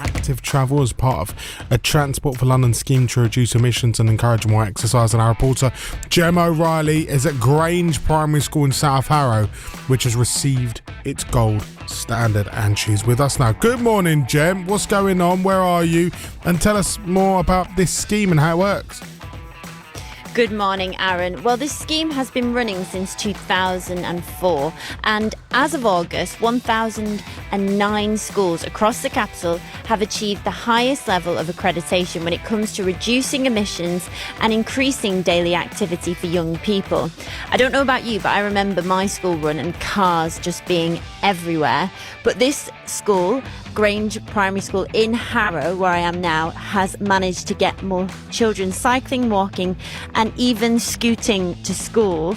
active travel as part of a Transport for London scheme to reduce emissions and encourage more exercise. And our reporter Gem O'Reilly is at Grange Primary School in South Harrow, which has received its gold standard, and she's with us now. Good morning, Gem. What's going on? Where are you? And tell us more about this scheme and how it works. Good morning, Aaron. Well, this scheme has been running since 2004, and as of August, 1,009 schools across the capital have achieved the highest level of accreditation when it comes to reducing emissions and increasing daily activity for young people. I don't know about you, but I remember my school run and cars just being everywhere. But this school, Grange Primary School in Harrow, where I am now, has managed to get more children cycling, walking and even scooting to school.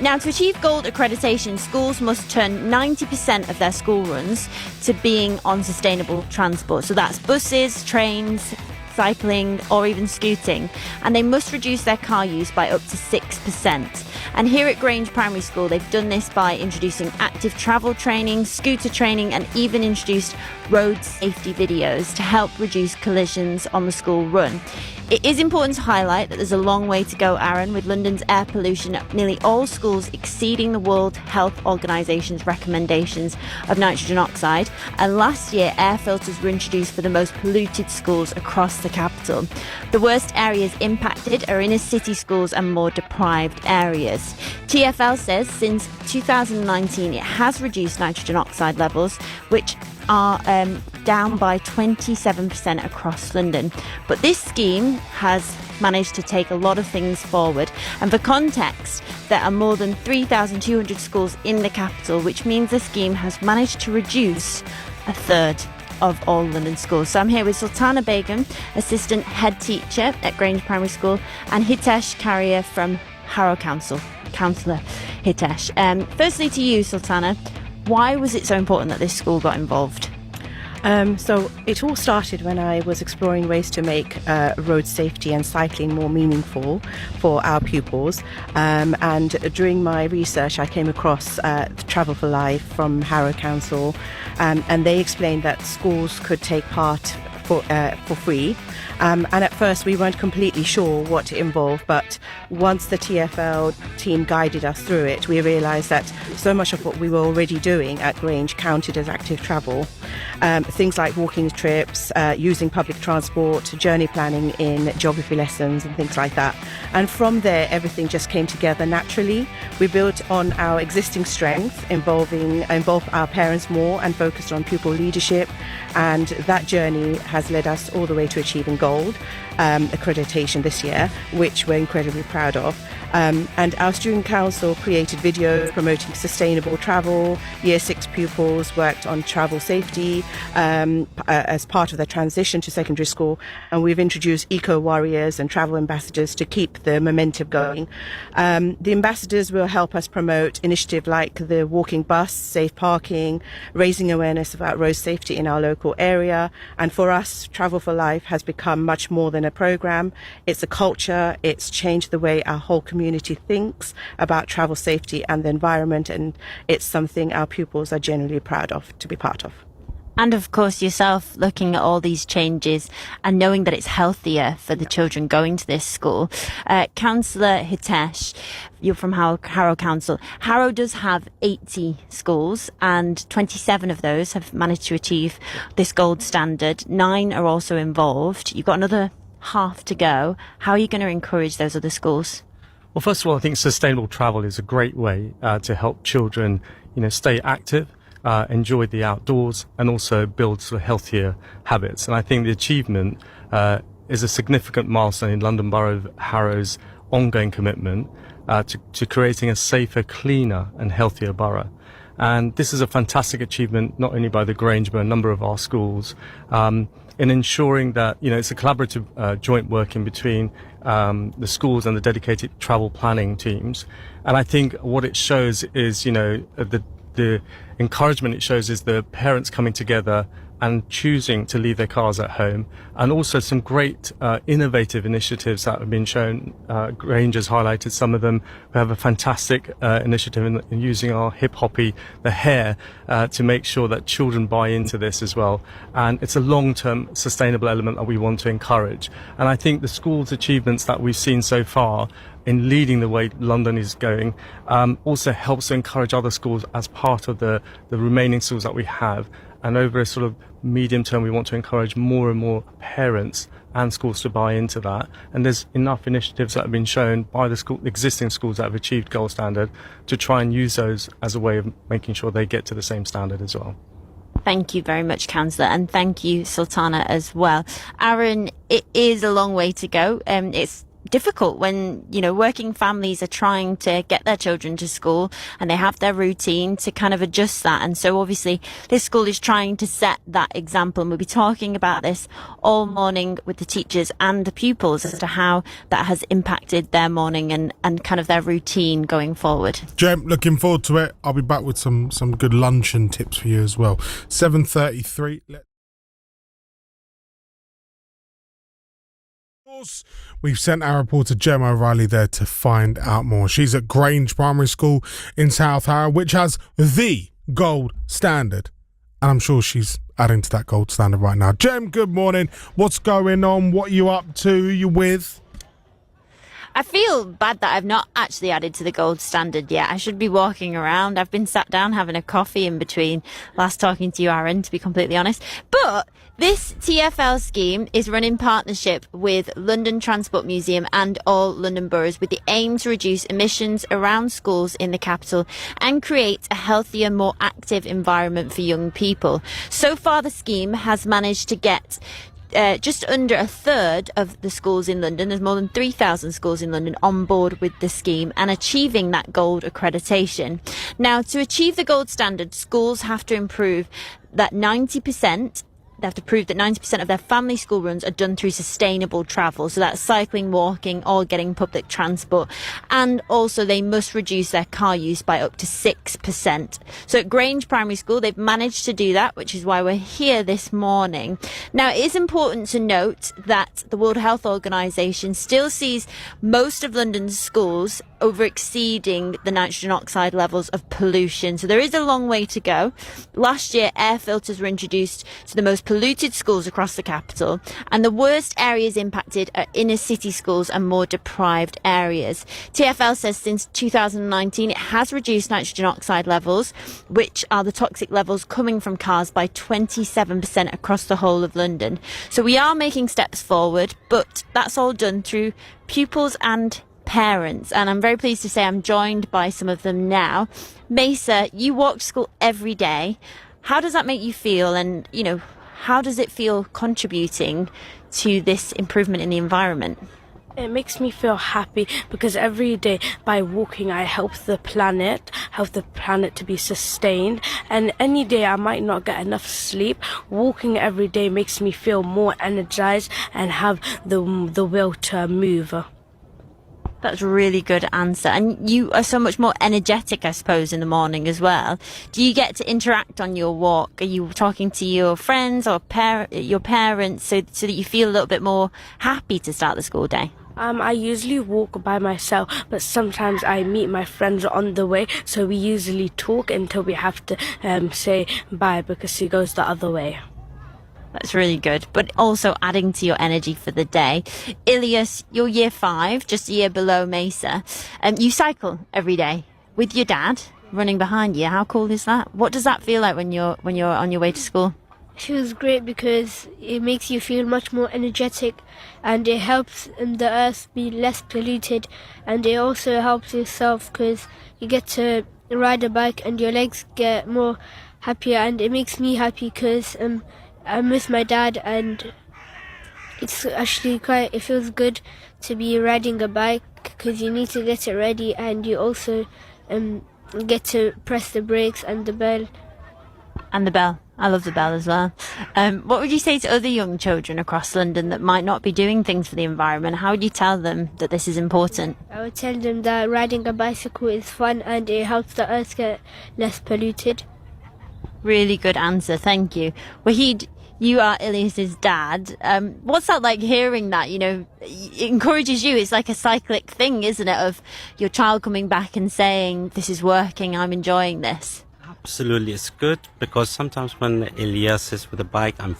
Now, to achieve gold accreditation, schools must turn 90% of their school runs to being on sustainable transport. So that's buses, trains, cycling or even scooting, and they must reduce their car use by up to 6%. And here at Grange Primary School, they've done this by introducing active travel training, scooter training, and even introduced road safety videos to help reduce collisions on the school run. It is important to highlight that there's a long way to go, Aaron, with London's air pollution at nearly all schools exceeding the World Health Organisation's recommendations of nitrogen oxide. And last year, air filters were introduced for the most polluted schools across the capital. The worst areas impacted are inner city schools and more deprived areas. TfL says since 2019, it has reduced nitrogen oxide levels, which are down by 27% across London. But this scheme has managed to take a lot of things forward. And for context, there are more than 3,200 schools in the capital, which means the scheme has managed to reduce a third of all London schools. So I'm here with Sultana Begum, Assistant Head Teacher at Grange Primary School, and Hitesh Carrier from Harrow Council, Councillor Hitesh. Firstly to you, Sultana, why was it so important that this school got involved? So it all started when I was exploring ways to make road safety and cycling more meaningful for our pupils. And during my research, I came across Travel for Life from Harrow Council, and they explained that schools could take part for free. And at first we weren't completely sure what it involved, but once the TfL team guided us through it, we realised that so much of what we were already doing at Grange counted as active travel. Things like walking trips, using public transport, journey planning in geography lessons and things like that. And from there, everything just came together naturally. We built on our existing strength, involved our parents more and focused on pupil leadership. And that journey has led us all the way to achieving gold accreditation this year, which we're incredibly proud of. And our student council created videos promoting sustainable travel. Year 6 pupils worked on travel safety as part of their transition to secondary school, and we've introduced eco warriors and travel ambassadors to keep the momentum going. The ambassadors will help us promote initiatives like the walking bus, safe parking, raising awareness about road safety in our local area. And for us, Travel for Life has become much more than a program. It's a culture. It's changed the way our whole community thinks about travel safety and the environment, and it's something our pupils are genuinely proud of to be part of. And of course yourself, looking at all these changes and knowing that it's healthier for the children going to this school. Councillor Hitesh, you're from Harrow Council. Harrow does have 80 schools and 27 of those have managed to achieve this gold standard. 9 are also involved. You've got another half to go. How are you going to encourage those other schools? Well, first of all, I think sustainable travel is a great way to help children, stay active, enjoy the outdoors, and also build sort of healthier habits. And I think the achievement is a significant milestone in London Borough of Harrow's ongoing commitment to creating a safer, cleaner, and healthier borough. And this is a fantastic achievement, not only by the Grange, but a number of our schools, in ensuring that, it's a collaborative joint working between the schools and the dedicated travel planning teams. And I think what it shows is, the encouragement it shows is the parents coming together, and choosing to leave their cars at home, and also some great innovative initiatives that have been shown. Grange has highlighted some of them. We have a fantastic initiative in using our hip-hoppy, the hair, to make sure that children buy into this as well. And it's a long-term sustainable element that we want to encourage. And I think the school's achievements that we've seen so far in leading the way London is going also helps to encourage other schools as part of the remaining schools that we have. And over a sort of medium term, we want to encourage more and more parents and schools to buy into that. And there's enough initiatives that have been shown by the existing schools that have achieved gold standard to try and use those as a way of making sure they get to the same standard as well. Thank you very much, Councillor, and thank you, Sultana, as well. Aaron, it is a long way to go. It's difficult when, you know, working families are trying to get their children to school and they have their routine to kind of adjust that. And so obviously this school is trying to set that example, and we'll be talking about this all morning with the teachers and the pupils as to how that has impacted their morning and kind of their routine going forward. Jem, looking forward to it. I'll be back with some good luncheon tips for you as well. 7:33. We've sent our reporter Gemma O'Reilly there to find out more. She's at Grange Primary School in South Harrow, which has the gold standard. And I'm sure she's adding to that gold standard right now. Gem, good morning. What's going on? What are you up to? Who you with? I feel bad that I've not actually added to the gold standard yet. I should be walking around. I've been sat down having a coffee in between last talking to you, Aaron, to be completely honest. But this TfL scheme is run in partnership with London Transport Museum and all London boroughs with the aim to reduce emissions around schools in the capital and create a healthier, more active environment for young people. So far, the scheme has managed to get just under a third of the schools in London, there's more than 3,000 schools in London on board with the scheme and achieving that gold accreditation. Now, to achieve the gold standard, schools have to improve that 90%. They have to prove that 90% of their family school runs are done through sustainable travel. So that's cycling, walking, or getting public transport. And also they must reduce their car use by up to 6%. So at Grange Primary School, they've managed to do that, which is why we're here this morning. Now, it is important to note that the World Health Organization still sees most of London's schools over exceeding the nitrogen oxide levels of pollution. So there is a long way to go. Last year, air filters were introduced to the most polluted schools across the capital, and the worst areas impacted are inner city schools and more deprived areas. TfL says since 2019 it has reduced nitrogen oxide levels, which are the toxic levels coming from cars, by 27% across the whole of London. So we are making steps forward, but that's all done through pupils and parents, and I'm very pleased to say I'm joined by some of them now. Mesa, you walk to school every day. How does that make you feel, and you know, how does it feel contributing to this improvement in the environment? It makes me feel happy because every day by walking I help the planet to be sustained, and any day I might not get enough sleep, walking every day makes me feel more energized and have the will to move. That's a really good answer. And you are so much more energetic, I suppose, in the morning as well. Do you get to interact on your walk? Are you talking to your friends or your parents so that you feel a little bit more happy to start the school day? I usually walk by myself, but sometimes I meet my friends on the way, so we usually talk until we have to say bye because he goes the other way. That's really good, but also adding to your energy for the day. Ilias, you're year 5, just a year below Mesa. You cycle every day with your dad running behind you. How cool is that? What does that feel like when you're on your way to school? It feels great because it makes you feel much more energetic, and it helps the earth be less polluted, and it also helps yourself because you get to ride a bike and your legs get more happier, and it makes me happy because I'm with my dad, and it's actually it feels good to be riding a bike because you need to get it ready, and you also get to press the brakes and the bell. And the bell. I love the bell as well. What would you say to other young children across London that might not be doing things for the environment? How would you tell them that this is important? I would tell them that riding a bicycle is fun and it helps the earth get less polluted. Really good answer, thank you. Wahid, you are Ilyas's dad. What's that like hearing that? It encourages you. It's like a cyclic thing, isn't it? Of your child coming back and saying, this is working, I'm enjoying this. Absolutely, it's good because sometimes when Ilyas is with the bike, I'm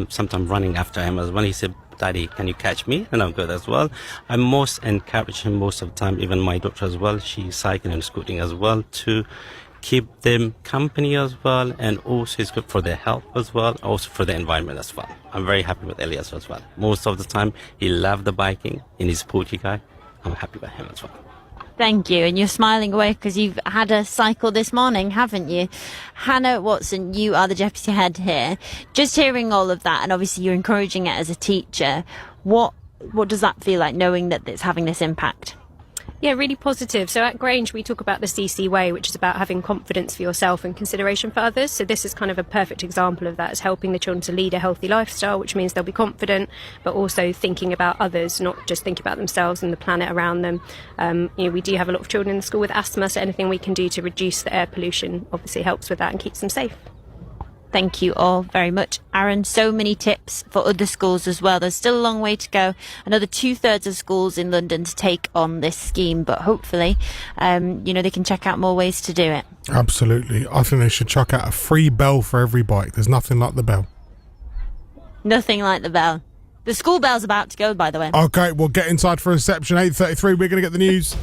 sometimes running after him as well. He said, Daddy, can you catch me? And I'm good as well. I most encourage him most of the time, even my daughter as well. She's cycling and scooting as well to keep them company as well, and also it's good for their health as well, also for the environment as well. I'm very happy with Ilyas as well. Most of the time, he loves the biking and he's a sporty guy. I'm happy with him as well. Thank you. And you're smiling away because you've had a cycle this morning, haven't you? Hannah Watson, you are the deputy head here. Just hearing all of that, and obviously you're encouraging it as a teacher, what does that feel like, knowing that it's having this impact? Yeah, really positive. So at Grange, we talk about the CC way, which is about having confidence for yourself and consideration for others. So this is kind of a perfect example of that. It's helping the children to lead a healthy lifestyle, which means they'll be confident, but also thinking about others, not just thinking about themselves and the planet around them. We do have a lot of children in the school with asthma, so anything we can do to reduce the air pollution obviously helps with that and keeps them safe. Thank you all very much, Aaron. So many tips for other schools as well. There's still a long way to go. Another 2/3 of schools in London to take on this scheme, but hopefully, they can check out more ways to do it. Absolutely. I think they should chuck out a free bell for every bike. There's nothing like the bell. Nothing like the bell. The school bell's about to go, by the way. Okay, we'll get inside for reception. 8:33. We're going to get the news.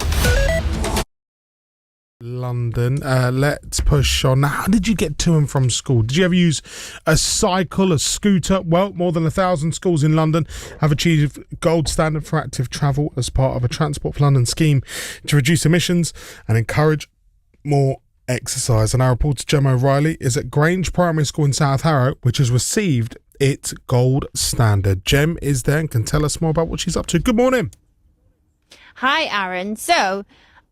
London. Let's push on. How did you get to and from school? Did you ever use a cycle, a scooter? Well, more than 1,000 schools in London have achieved gold standard for active travel as part of a Transport for London scheme to reduce emissions and encourage more exercise. And our reporter Jem O'Reilly is at Grange Primary School in South Harrow, which has received its gold standard. Jem is there and can tell us more about what she's up to. Good morning. Hi, Aaron. So,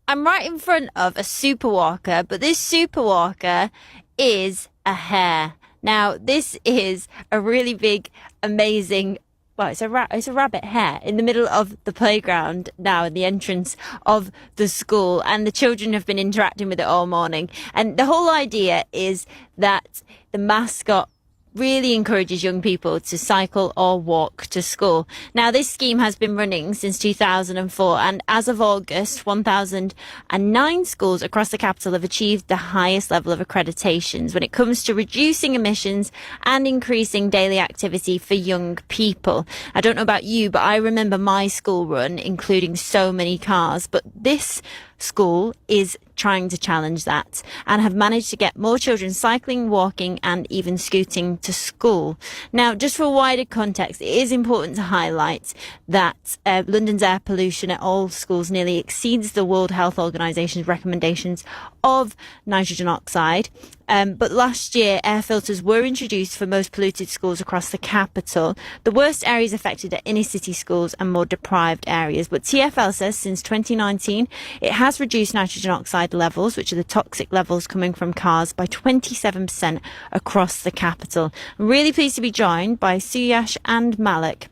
I'm right in front of a super walker, but this super walker is a hare. Now, this is a really big, amazing, well, it's a rabbit hare in the middle of the playground now in the entrance of the school, and the children have been interacting with it all morning. And the whole idea is that the mascot really encourages young people to cycle or walk to school. Now, this scheme has been running since 2004, and as of August, 1,009 schools across the capital have achieved the highest level of accreditations when it comes to reducing emissions and increasing daily activity for young people. I don't know about you, but I remember my school run including so many cars, but this school is trying to challenge that and have managed to get more children cycling, walking and even scooting to school. Now, just for wider context, it is important to highlight that London's air pollution at all schools nearly exceeds the World Health Organisation's recommendations of nitrogen oxide. But last year, air filters were introduced for most polluted schools across the capital. The worst areas affected are inner city schools and more deprived areas. But TfL says since 2019, it has reduced nitrogen oxide levels, which are the toxic levels coming from cars, by 27% across the capital. I'm really pleased to be joined by Suyash and Malik,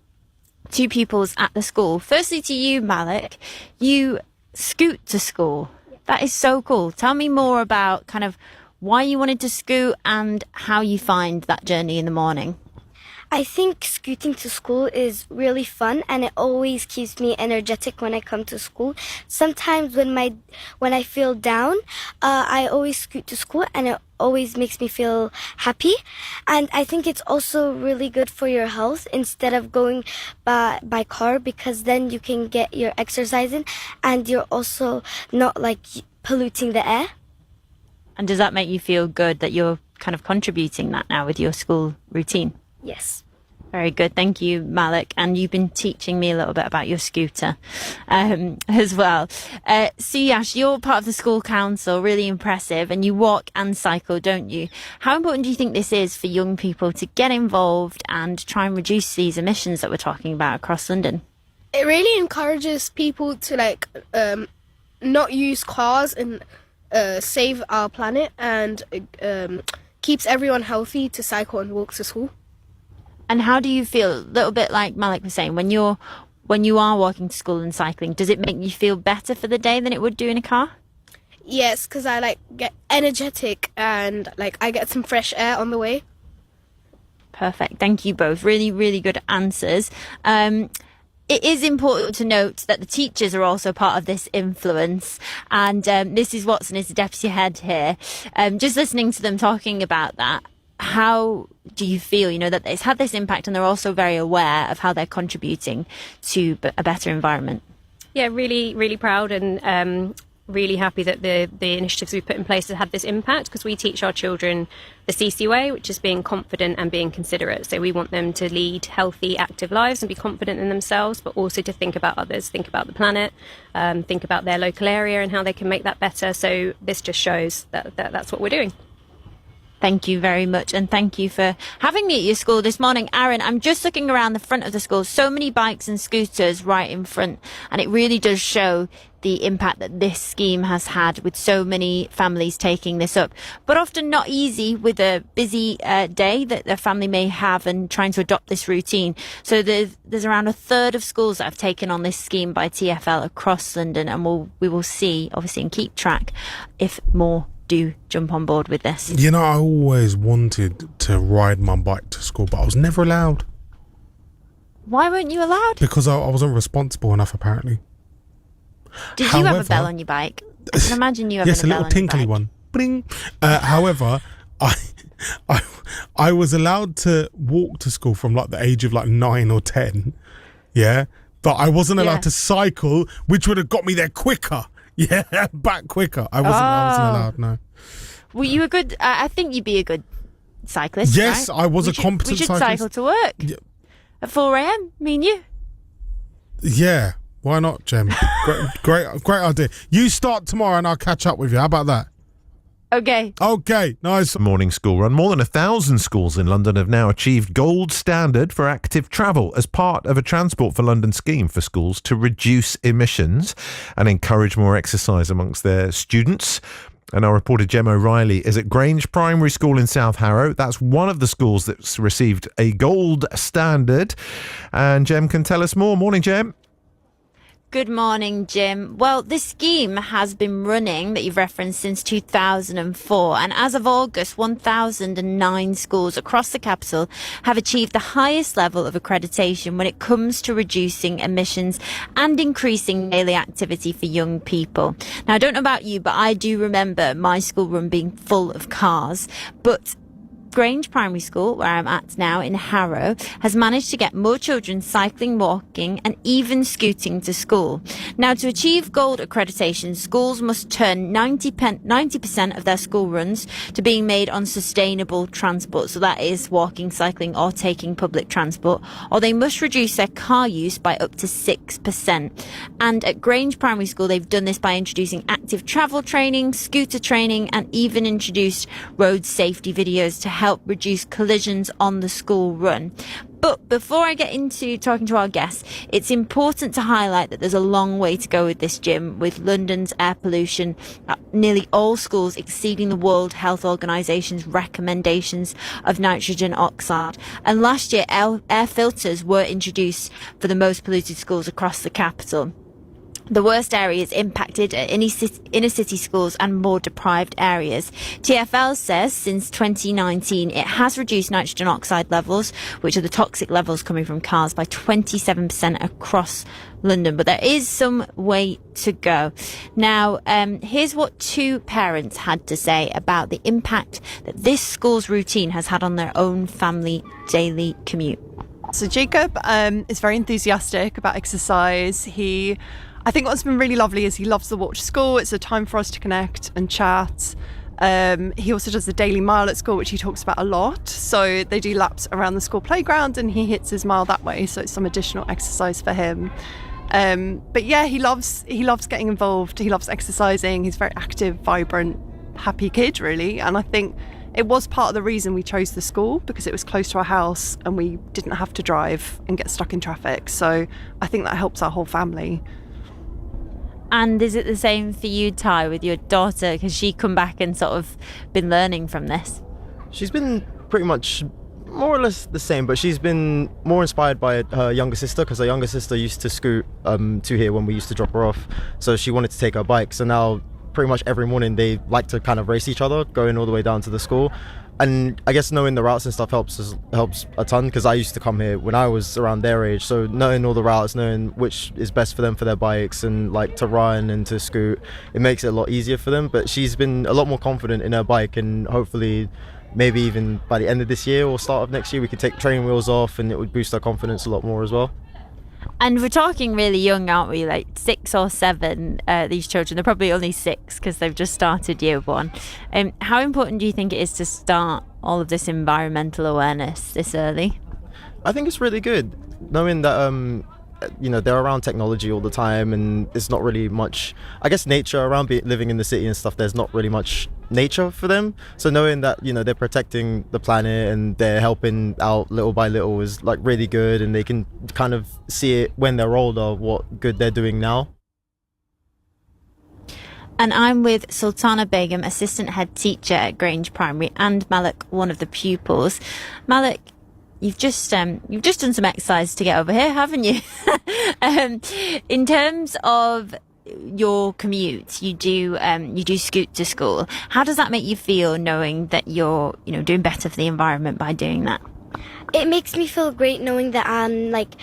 two pupils at the school. Firstly to you, Malik, you scoot to school. That is so cool. Tell me more about kind of why you wanted to scoot and how you find that journey in the morning. I think scooting to school is really fun, and it always keeps me energetic when I come to school. Sometimes when I feel down, I always scoot to school, and it always makes me feel happy. And I think it's also really good for your health instead of going by car, because then you can get your exercise in, and you're also not like polluting the air. And does that make you feel good that you're kind of contributing that now with your school routine? Yes. Very good. Thank you, Malik. And you've been teaching me a little bit about your scooter as well. Suyash, you're part of the school council, really impressive, and you walk and cycle, don't you? How important do you think this is for young people to get involved and try and reduce these emissions that we're talking about across London? It really encourages people to not use cars and save our planet, and keeps everyone healthy to cycle and walk to school. And how do you feel, a little bit like Malik was saying, when you are walking to school and cycling, does it make you feel better for the day than it would do in a car? Yes, because I like get energetic and like I get some fresh air on the way. Perfect. Thank you both. Really, really good answers. It is important to note that the teachers are also part of this influence. And Mrs. Watson is the deputy head here. Just listening to them talking about that, how do you feel, you know, that it's had this impact and they're also very aware of how they're contributing to a better environment? Yeah, really, really proud and really happy that the initiatives we've put in place have had this impact, because we teach our children the CC way, which is being confident and being considerate. So we want them to lead healthy, active lives and be confident in themselves, but also to think about others, think about the planet, think about their local area and how they can make that better. So this just shows that that's what we're doing. Thank you very much, and thank you for having me at your school this morning. Aaron, I'm just looking around the front of the school, so many bikes and scooters right in front, and it really does show the impact that this scheme has had, with so many families taking this up, but often not easy with a busy day that their family may have and trying to adopt this routine. So there's around a third of schools that have taken on this scheme by TfL across London, and we will see, obviously, and keep track if more do jump on board with this. You know, I always wanted to ride my bike to school, but I was never allowed. Why weren't you allowed? Because I wasn't responsible enough, apparently. Did you have a bell on your bike? I can imagine you having yes, a little tinkly one. Bling. However, I was allowed to walk to school from like the age of like 9 or 10. Yeah, but I wasn't allowed to cycle, which would have got me there quicker. Yeah, back quicker. I wasn't allowed. No. Were you a good? I think you'd be a good cyclist. Yes, right? I was a competent cyclist. We should cyclist. cycle to work at 4 a.m. Me and you. Yeah, why not, Jem? great idea. You start tomorrow, and I'll catch up with you. How about that? Okay, nice. Morning school run. More than 1,000 schools in London have now achieved gold standard for active travel as part of a Transport for London scheme for schools to reduce emissions and encourage more exercise amongst their students. And our reporter Jem O'Reilly is at Grange Primary School in South Harrow. That's one of the schools that's received a gold standard. And Jem can tell us more. Morning, Jem. Good morning, Jim. Well, this scheme has been running that you've referenced since 2004, and as of August, 1,009 schools across the capital have achieved the highest level of accreditation when it comes to reducing emissions and increasing daily activity for young people. Now, I don't know about you, but I do remember my school run being full of cars, but Grange Primary School, where I'm at now in Harrow, has managed to get more children cycling, walking and even scooting to school. Now, to achieve gold accreditation, schools must turn 90% of their school runs to being made on sustainable transport. So that is walking, cycling or taking public transport, or they must reduce their car use by up to 6%. And at Grange Primary School, they've done this by introducing active travel training, scooter training and even introduced road safety videos to help reduce collisions on the school run. But before I get into talking to our guests, it's important to highlight that there's a long way to go with this, Jim, with London's air pollution at nearly all schools exceeding the World Health Organisation's recommendations of nitrogen oxide. And last year, air filters were introduced for the most polluted schools across the capital. The worst areas impacted are inner city schools and more deprived areas. TfL says since 2019 it has reduced nitrogen oxide levels, which are the toxic levels coming from cars, by 27% across London, but there is some way to go. Now, here's what two parents had to say about the impact that this school's routine has had on their own family daily commute. So Jacob is very enthusiastic about exercise. I think what's been really lovely is he loves the walk to school. It's a time for us to connect and chat. He also does the daily mile at school, which he talks about a lot. So they do laps around the school playground and he hits his mile that way. So it's some additional exercise for him. But yeah, he loves getting involved. He loves exercising. He's a very active, vibrant, happy kid, really. And I think it was part of the reason we chose the school, because it was close to our house and we didn't have to drive and get stuck in traffic. So I think that helps our whole family. And is it the same for you, Ty, with your daughter? Has she come back and sort of been learning from this? She's been pretty much more or less the same, but she's been more inspired by her younger sister, because her younger sister used to scoot to here when we used to drop her off. So she wanted to take her bike. So now pretty much every morning they like to kind of race each other, going all the way down to the school. And I guess knowing the routes and stuff helps a ton, because I used to come here when I was around their age. So knowing all the routes, knowing which is best for them for their bikes and like to run and to scoot, it makes it a lot easier for them. But she's been a lot more confident in her bike, and hopefully maybe even by the end of this year or start of next year we could take training wheels off, and it would boost her confidence a lot more as well. And we're talking really young, aren't we? Like 6 or 7, these children. They're probably only 6 because they've just started year 1. How important do you think it is to start all of this environmental awareness this early? I think it's really good, knowing that they're around technology all the time, and there's not really much, I guess, nature around living in the city and stuff. There's not really much nature for them. So knowing that they're protecting the planet and they're helping out little by little is like really good, and they can kind of see it when they're older what good they're doing now. And I'm with Sultana Begum, assistant head teacher at Grange Primary, and Malik, one of the pupils. Malik, you've just done some exercise to get over here, haven't you? In terms of your commute, you do scoot to school. How does that make you feel, knowing that you're doing better for the environment by doing that? It makes me feel great knowing that I'm like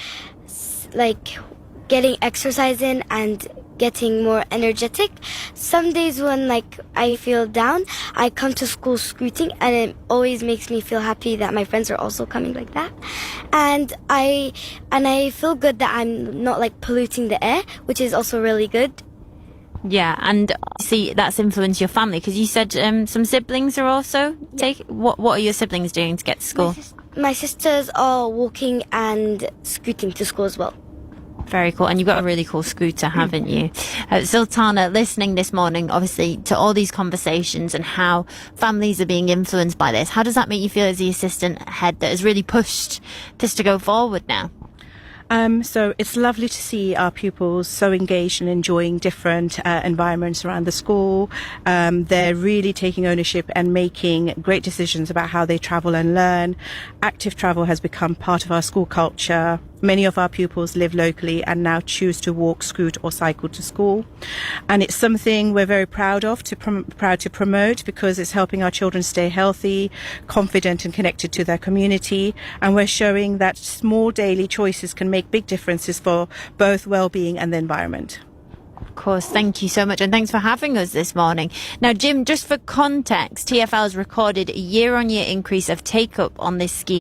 getting exercise in and getting more energetic. Some days when I feel down, I come to school scooting, and it always makes me feel happy that my friends are also coming like that. And I feel good that I'm not polluting the air, which is also really good. Yeah, and see, that's influenced your family, because you said some siblings are also What are your siblings doing to get to school? My sisters are walking and scooting to school as well. Very cool. And you've got a really cool scooter, haven't you? Sultana, listening this morning, obviously, to all these conversations and how families are being influenced by this, how does that make you feel as the assistant head that has really pushed this to go forward now? So it's lovely to see our pupils so engaged and enjoying different environments around the school. They're really taking ownership and making great decisions about how they travel and learn. Active travel has become part of our school culture. Many of our pupils live locally and now choose to walk, scoot or cycle to school. And it's something we're very proud to promote, because it's helping our children stay healthy, confident and connected to their community. And we're showing that small daily choices can make big differences for both well-being and the environment. Of course, thank you so much, and thanks for having us this morning. Now, Jim, just for context, TfL has recorded a year-on-year increase of take-up on this scheme.